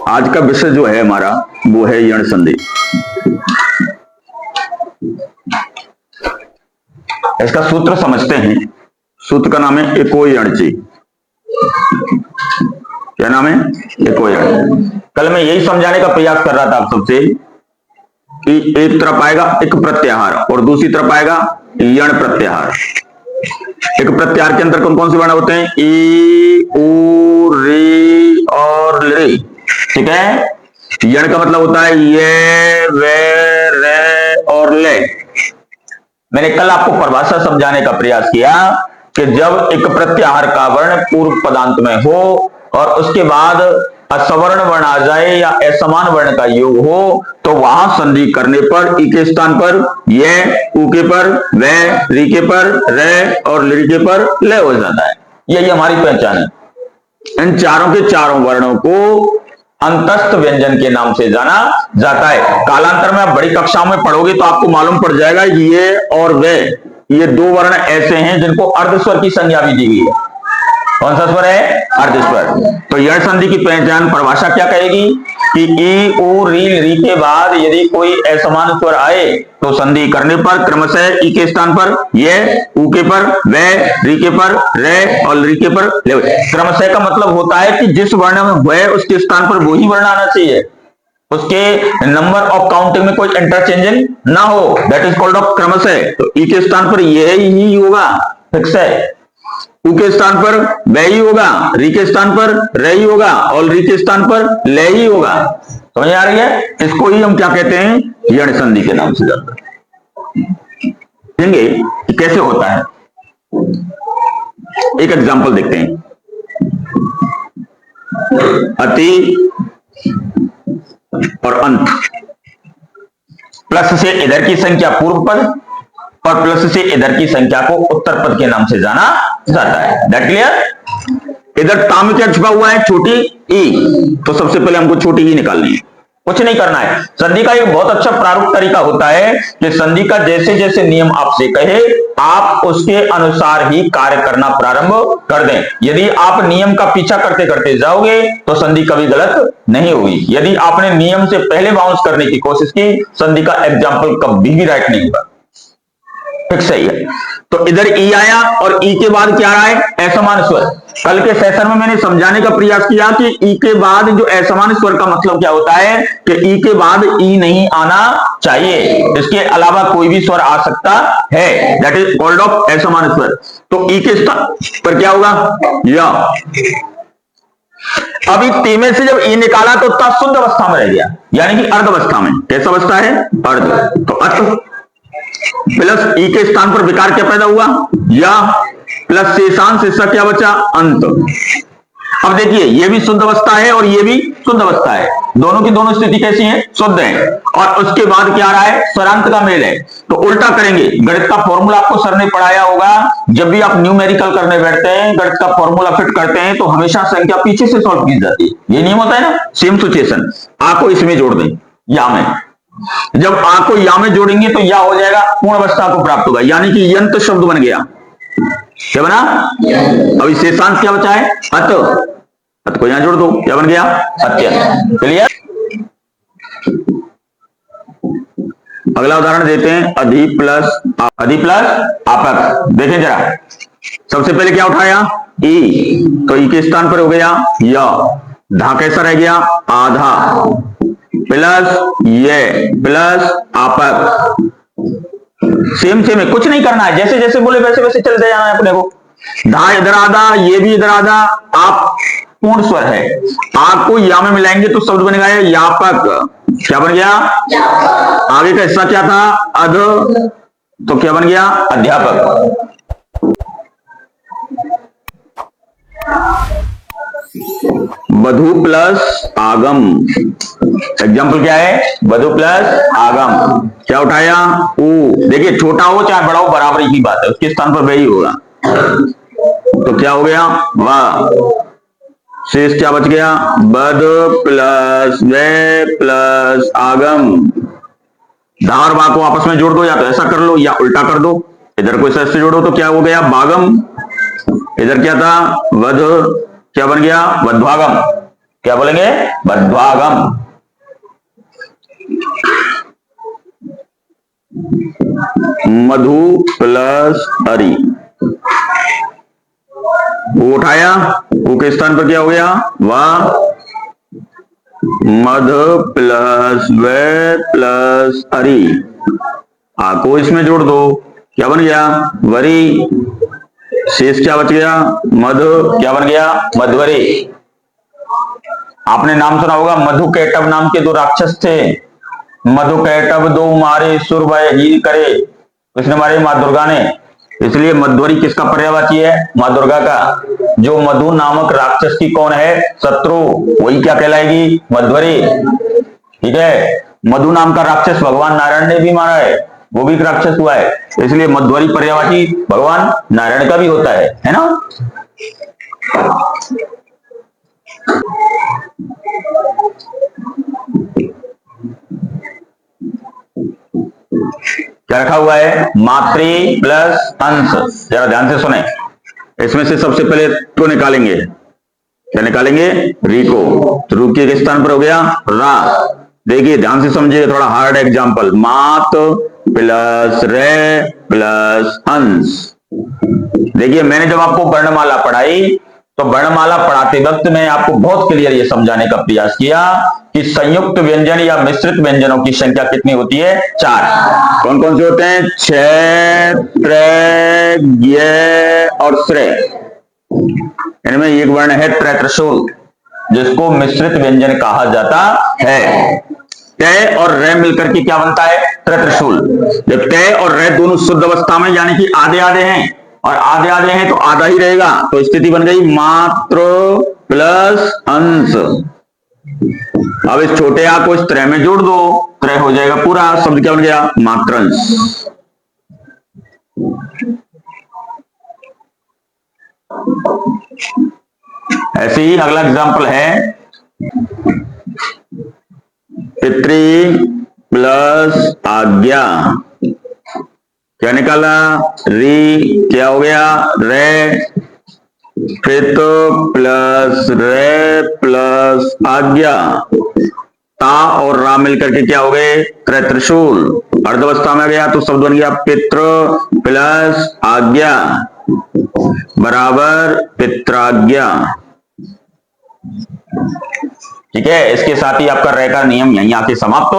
आज का विषय जो है हमारा वो है यण संधि। इसका सूत्र समझते हैं। सूत्र का नाम है एको यणची। क्या नाम है? एको यण। कल मैं यही समझाने का प्रयास कर रहा था आप सबसे कि एक तरफ आएगा एक प्रत्याहार और दूसरी तरफ आएगा यण प्रत्याहार। एक प्रत्याहार के अंदर कौन कौन से वर्ण होते हैं? ई, उ, री और रे। ठीक है। यण का मतलब होता है ये, वे, रे और ले। मैंने कल आपको परिभाषा समझाने का प्रयास किया कि जब एक प्रत्याहार का वर्ण पूर्व पदांत में हो और उसके बाद असवर्ण वर्ण आ जाए या असमान वर्ण का योग हो तो वहां संधि करने पर ई के स्थान पर ये, उ के पर वे, री के पर रे और ली के पर ले हो जाता है। यही हमारी पहचान है। इन चारों के चारों वर्णों को अंतस्थ व्यंजन के नाम से जाना जाता है। कालांतर में आप बड़ी कक्षाओं में पढ़ोगे तो आपको मालूम पड़ जाएगा ये और वे, ये दो वर्ण ऐसे हैं जिनको अर्धस्वर की संज्ञा भी दी गई है। कौन सा स्वर है? अर्धस्वर। तो यण संधि की पहचान परिभाषा क्या कहेगी कि ई, उ, री के बाद यदि कोई असमान स्वर आए तो संधि करने पर क्रमशः ई के स्थान पर ये, उ के पर वे, री के पर रे और ली के पर ले। क्रमशः का मतलब होता है कि जिस वर्ण में हुए उसके स्थान पर वही वर्ण आना चाहिए, उसके नंबर ऑफ काउंटिंग में कोई इंटरचेंजिंग ना हो। दैट इज कॉल्ड ऑफ क्रमशः। तो ई के स्थान पर यह ही होगा, फिक्स है। उ के स्थान पर वे ही होगा, री के स्थान पर रे ही होगा और री के स्थान पर ले ही होगा। समझ आ रही है? इसको ही हम क्या कहते हैं? यण संधि के नाम से जानते हैं। देखेंगे कैसे होता है। एक एग्जांपल देखते हैं। अति और अंत। प्लस से इधर की संख्या पूर्व पद और प्लस से इधर की संख्या को उत्तर पद के नाम से जाना जाता है। That clear? इधर ता में क्या छुपा हुआ है? छोटी ई। तो सबसे पहले हमको छोटी ई निकालनी है, कुछ नहीं करना है। संधि का एक बहुत अच्छा प्रारूप तरीका होता है कि संधि का जैसे जैसे नियम आपसे कहे आप उसके अनुसार ही कार्य करना प्रारंभ कर दें। यदि आप नियम का पीछा करते करते जाओगे तो संधि कभी गलत नहीं होगी। यदि आपने नियम से पहले बाउंस करने की कोशिश की संधि का एग्जाम्पल कभी भी राइट नहीं होगा। फिक्स सही है। तो इधर ई आया और ई के बाद क्या रहा है? असमान स्वर। कल के सेशन में मैंने समझाने का प्रयास किया कि ई के बाद जो असमान स्वर का मतलब क्या होता है कि ई के बाद ई नहीं आना चाहिए, इसके अलावा कोई भी स्वर आ सकता है। दैट इज कॉल्ड ऑफ असमान स्वर। तो ई के स्थान पर क्या होगा? या। अभी टी में से जब ई निकाला तो ता शुद्ध अवस्था में रह गया, यानी कि अर्ध अवस्था में। कैसा अवस्था है? अर्ध। तो अत प्लस ई के स्थान पर विकार क्या पैदा हुआ? या। प्लस शेषांश हिस्सा क्या बचा? अंत। अब देखिए ये भी शुद्ध अवस्था है और ये भी शुद्ध अवस्था है। दोनों की दोनों स्थिति कैसी है? शुद्ध है। और उसके बाद क्या आ रहा है? स्वरांत का मेल है। तो उल्टा करेंगे। गणित का फॉर्मूला आपको सर ने पढ़ाया होगा। जब भी आप न्यूमेरिकल करने बैठते हैं, गणित का फॉर्मूला फिट करते हैं तो हमेशा संख्या पीछे से सॉल्व की जाती है। ये नियम होता है ना। Same situation. आ को इसमें जोड़ दें, या में। जब आ को या में जोड़ेंगे तो या हो जाएगा, पूर्ण अवस्था को प्राप्त होगा, यानी कि यंत्र शब्द बन गया। क्या बना? अभी शेषांश क्या बचा है? अत। अत को यहां जोड़ दो, क्या बन गया? अत्यंत। क्लियर? अगला उदाहरण देते हैं। अधि प्लस आपक। देखें जरा, सबसे पहले क्या उठाया? ई। तो ई के स्थान पर हो गया या। धा कैसा रह गया? आधा। प्लस ये प्लस आपक। सेम है, कुछ नहीं करना है। जैसे जैसे बोले वैसे वैसे चलते जाना है अपने को। धा इधर आधा, ये भी इधर आधा। आप पूर्ण स्वर है। आ को या में मिलाएंगे तो शब्द बनेगा यापक। क्या बन गया? आगे का हिस्सा क्या था? अध। तो क्या बन गया? अध्यापक। वधु प्लस आगम। एग्जाम्पल क्या है? वधु प्लस आगम। क्या उठाया? ऊ। देखिए छोटा हो चाहे बड़ा हो बराबरी की बात है, उसके स्थान पर वही होगा। तो क्या हो गया? वाह। शेष क्या बच गया? बद प्लस वे प्लस आगम। धा और बा को आपस में जोड़ दो, या तो ऐसा कर लो या उल्टा कर दो। इधर को ऐसे जोड़ो तो क्या हो गया? बागम। इधर क्या था? वध। क्या बन गया? वध्वागम। क्या बोलेंगे? बद्ध्वागम। मधु प्लस अरि, वो उठाया, वो के स्थान पर क्या हो गया? वाह। मध प्लस वे प्लस अरि, आ को इसमें जोड़ दो, क्या बन गया? वरी। शेष क्या बच गया? मधु, क्या बन गया? मध्वरी। आपने नाम सुना होगा, मधु कैटव नाम के दो राक्षस थे। मधु कैटव दो मारे सुर भय हीर करे, किसने मारे? मां दुर्गा ने। इसलिए मध्वरी किसका पर्यायवाची है? मां दुर्गा का। जो मधु नामक राक्षस की कौन है? शत्रु, वही क्या कहलाएगी? मध्वरी। ठीक है, मधु नाम का राक्षस भगवान नारायण ने भी मारा है, वो भी एक राक्षस हुआ है, इसलिए मध्वरी पर्यायवाची भगवान नारायण का भी होता है ना। क्या रखा हुआ है? मातृ प्लस अंश। जरा ध्यान से सुने, इसमें से सबसे पहले तो निकालेंगे, क्या निकालेंगे? री को। तो रू के स्थान पर हो गया रा। देखिए ध्यान से समझिए, थोड़ा हार्ड एग्जांपल। मात प्लस रे प्लस अंश। देखिए मैंने जब आपको वर्णमाला पढ़ाई तो वर्णमाला पढ़ाते वक्त मैं आपको बहुत क्लियर ये समझाने का प्रयास किया कि संयुक्त व्यंजन या मिश्रित व्यंजनों की संख्या कितनी होती है? 4। कौन कौन से होते हैं? क्षय, त्रय, ज्ञ और श्रेय। इनमें एक वर्ण है त्रय त्रिशूल, जिसको मिश्रित व्यंजन कहा जाता है। तय और रे मिलकर के क्या बनता है? त्रय त्रिशूल। जब तय और रे दोनों शुद्ध अवस्था में यानी कि आधे आधे हैं, और आधे आधे हैं तो आधा ही रहेगा, तो स्थिति बन गई मात्र प्लस अंश। अब इस छोटे आ को इस त्रय में जोड़ दो, त्रय हो जाएगा पूरा, शब्द क्या बन गया? मात्रंश। ऐसे ही अगला एग्जांपल है, पितृ प्लस आज्ञा। क्या निकाला? री, क्या हो गया? रे। पित प्लस रे प्लस आज्ञा, ता और रा मिलकर के क्या हो गए? त्रय त्रिशूल। अर्धावस्था में गया तो शब्द बन गया पितृ प्लस आज्ञा बराबर पित्राज्ञा। ठीक है, इसके साथ ही आपका रे का नियम यहीं आके समाप्त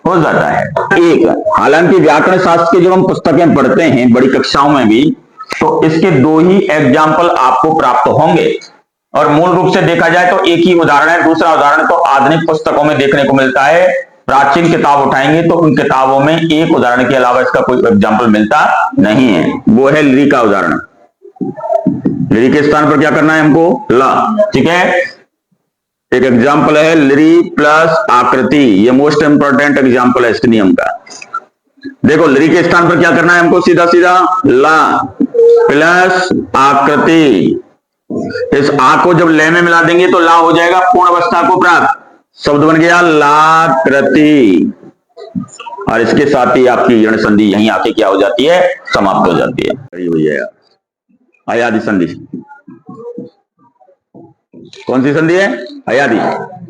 हो जाता है। एक, हालांकि व्याकरण शास्त्र की जब हम पुस्तकें पढ़ते हैं बड़ी कक्षाओं में भी, तो इसके 2 ही एग्जाम्पल आपको प्राप्त होंगे, और मूल रूप से देखा जाए तो एक ही उदाहरण है। दूसरा उदाहरण तो आधुनिक पुस्तकों में देखने को मिलता है। प्राचीन किताब उठाएंगे तो उन किताबों में एक उदाहरण के अलावा इसका कोई एग्जाम्पल मिलता नहीं है, वो है लिरी का उदाहरण। लिरी के स्थान पर क्या करना है हमको? ला। ठीक है, एक एग्जाम्पल है लिरी प्लस आकृति, ये मोस्ट इंपॉर्टेंट एग्जाम्पल है इस नियम का। देखो लिरी के स्थान पर क्या करना है हमको? सीधा सीधा ला प्लस आकृति। इस आ को जब ले में मिला देंगे तो ला हो जाएगा पूर्ण अवस्था को प्राप्त, शब्द बन गया लाकृति। और इसके साथ ही आपकी यण संधि यहीं आके क्या हो जाती है? समाप्त हो जाती है। अयादि संधि। कौन सी संधि है? अयादि।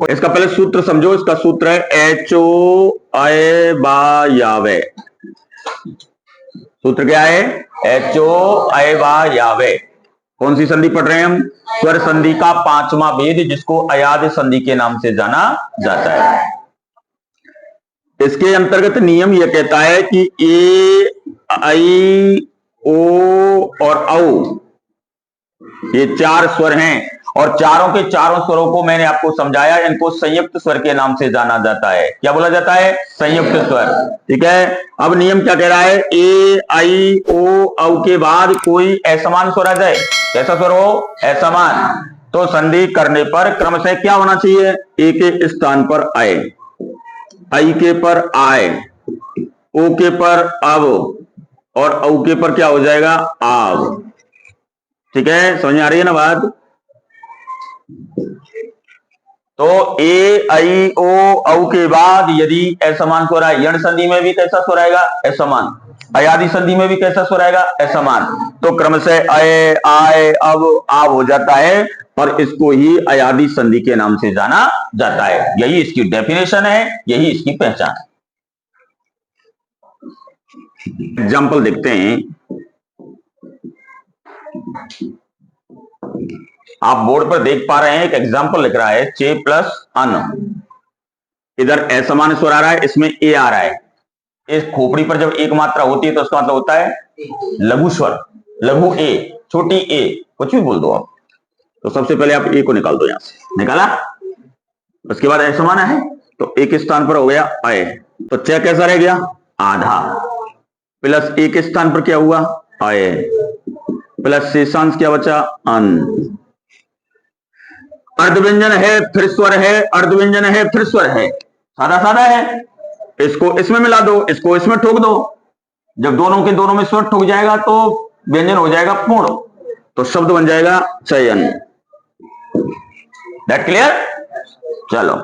इसका पहले सूत्र समझो, इसका सूत्र है एचो अय बा यावे। सूत्र क्या है? एचो अय बा यावे। कौन सी संधि पढ़ रहे हैं हम? स्वर संधि का 5वां भेद, जिसको अयादि संधि के नाम से जाना जाता है। इसके अंतर्गत नियम यह कहता है कि ए, आई, ओ और औ ये 4 स्वर हैं, और चारों के चारों स्वरों को मैंने आपको समझाया, इनको संयुक्त स्वर के नाम से जाना जाता है। क्या बोला जाता है? संयुक्त स्वर। ठीक है, अब नियम क्या कह रहा है? ए, आई, ओ, औ के बाद कोई असमान स्वर आ जाए, कैसा स्वर हो? असमान, तो संधि करने पर क्रमशः क्या होना चाहिए? ए के स्थान पर आए, आई के पर आए, ओ के पर अब, और औ के पर क्या हो जाएगा? आव। ठीक है, समझ आ रही है ना बात? तो ए, आई, ओ, औ के बाद यदि असमान स्वर आए, यण संधि में भी कैसा स्वर आएगा? असमान। अयादी संधि में भी कैसा स्वर आएगा, असमान। तो क्रम से अय आय अब आब हो जाता है और इसको ही अयादी संधि के नाम से जाना जाता है। यही इसकी डेफिनेशन है, यही इसकी पहचान है। एग्जाम्पल देखते हैं। आप बोर्ड पर देख पा रहे हैं, एक एग्जाम्पल लिख रहा है चे प्लस अन। इधर असमान स्वर आ रहा है, इसमें ए आ रहा है। इस खोपड़ी पर जब एक मात्रा होती है तो उसका मतलब होता है लघु स्वर, लघु ए, छोटी ए, कुछ भी बोल दो आप। तो सबसे पहले आप ए को निकाल दो, यहां से निकाला, उसके बाद असमान है तो ए के स्थान पर हो गया अय। तो च कैसा रह गया, आधा, प्लस ए के स्थान पर क्या हुआ, अय, प्लस शेषांश क्या बचा, अन। अर्धव्यंजन है फिर स्वर है, अर्धव्यंजन है फिर स्वर है, सादा सादा है। इसको इसमें मिला दो, इसको इसमें ठोक दो। जब दोनों के दोनों में स्वर ठोक जाएगा तो व्यंजन हो जाएगा पूर्ण, तो शब्द बन जाएगा चयन। That clear? चलो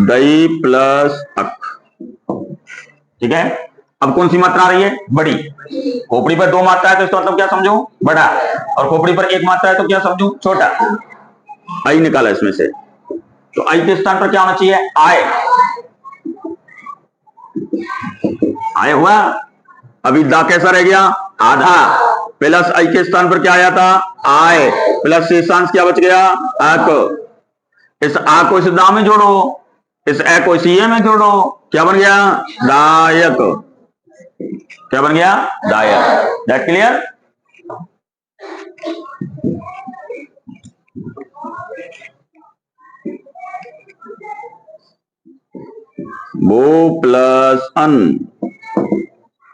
दई प्लस अक, ठीक है। अब कौन सी मात्रा आ रही है, बड़ी। खोपड़ी पर दो मात्रा है तो इसका मतलब क्या समझो, बड़ा, और खोपड़ी पर एक मात्रा है तो क्या समझो, छोटा। आई निकाला इसमें से, तो आई के स्थान पर क्या होना चाहिए, आय। आय हुआ। अभी दा कैसा रह गया, आधा, प्लस आई के स्थान पर क्या आया था, आय, प्लस शेषांश क्या बच गया, अक। इस आ को इस दा में जोड़ो, इस ए को इस ये में जोड़ो, क्या बन गया, दायक। क्या बन गया, दायक। That clear? वो प्लस अन,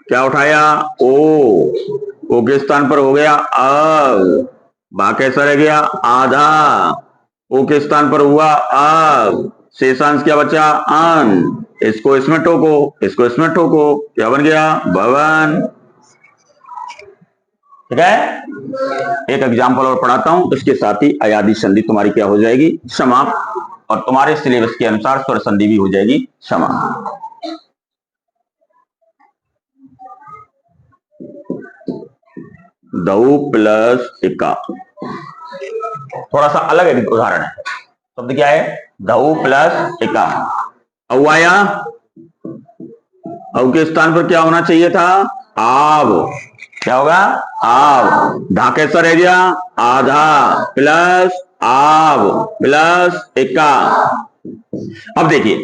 क्या उठाया, ओ के स्थान पर हो गया अब, बा कैसा रह गया, आधा, ओ के स्थान पर हुआ अब, शेषांश क्या बचा, अन। इसको इसमें ठोको, इसको इसमें ठोको, क्या बन गया, भवन। ठीक है। एक एग्जाम्पल और पढ़ाता हूं, इसके साथ ही अयादी संधि तुम्हारी क्या हो जाएगी, समाप्त, और तुम्हारे सिलेबस के अनुसार स्वर संधि भी हो जाएगी समाप्त। दऊ प्लस इका, थोड़ा सा अलग उदाहरण है। शब्द क्या है, दऊ प्लस इका। औ आया, औ के स्थान पर क्या होना चाहिए था, आव। क्या होगा, आव। धा कैसा रह गया, आधा, प्लस आव, प्लस इका। अब देखिए,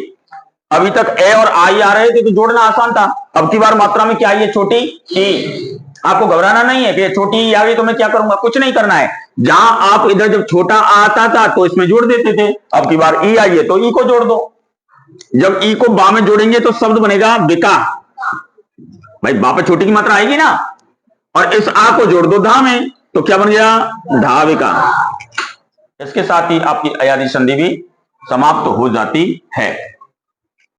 अभी तक ए और आई आ रहे थे तो जोड़ना आसान था। अब की बार मात्रा में क्या आई है, छोटी ई। आपको घबराना नहीं है कि छोटी ई आ गई तो मैं क्या करूंगा, कुछ नहीं करना है। जहां आप इधर जब छोटा आता था तो इसमें जोड़ देते थे, अब की बार ई आई है तो ई को जोड़ दो। जब ई को बा में जोड़ेंगे तो शब्द बनेगा विका। भाई बा पे छोटी की मात्रा आएगी ना, और इस आ को जोड़ दो धा में, तो क्या बन गया, धाविका। इसके साथ ही आपकी अयादी संधि भी समाप्त हो जाती है।